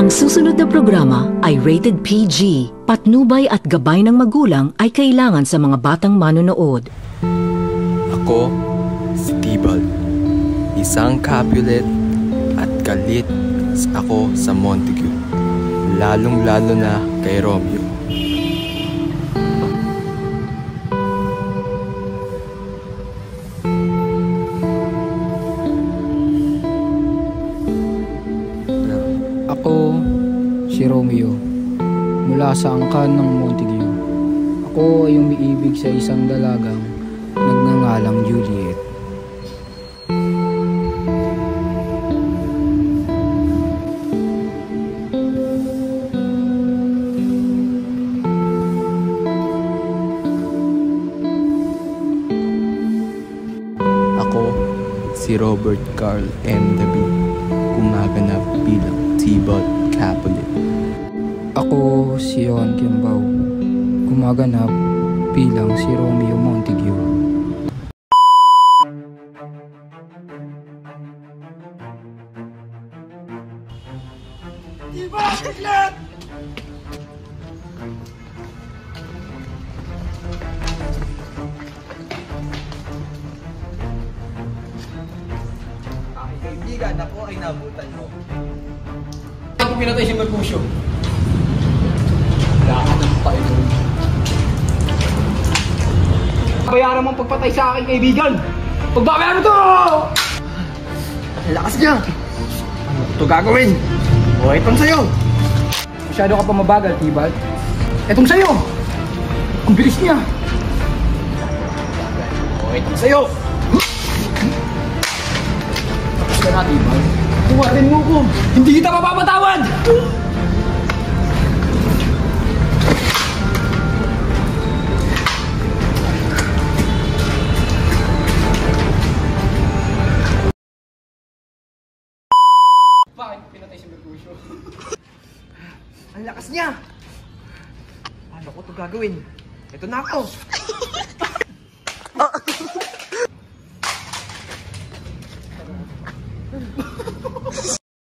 Ang susunod na programa ay rated PG. Patnubay at gabay ng magulang ay kailangan sa mga batang manonood. Ako, si Tibalt. Isang Capulet at galit ako sa Montague. Lalong-lalo na kay Romeo. Ako, si Romeo, mula sa angkan ng Montague. Ako ay umiibig sa isang dalagang nagngangalang Juliet. Ako, si Robert Carl M. David, gumaganap bilang Tibalt Capulet. Ako, si Johan Kiambao, gumaganap bilang si Romeo Montague. Tibalt! Tiglat! Kaibigan, ako ay nabutan mo. Ako pinatay si Mercutio. Wala ka ng painom. Bayaran mo ang pagpatay sa akin, kaibigan! Pagbabayaran mo to! Ang lakas niya! Ano ito gagawin? O, itong sa'yo! Masyado ka pa mabagal, Tibalt. Etong sa'yo! Ang bilis niya! O, itong sa'yo! Tapos ka na, Tibalt. Kuwarin mo ko! Hindi kita mapapatawad! Bakit pinatay si Mercutio? Ang lakas niya! Paano ko ito gagawin? Ito na ako!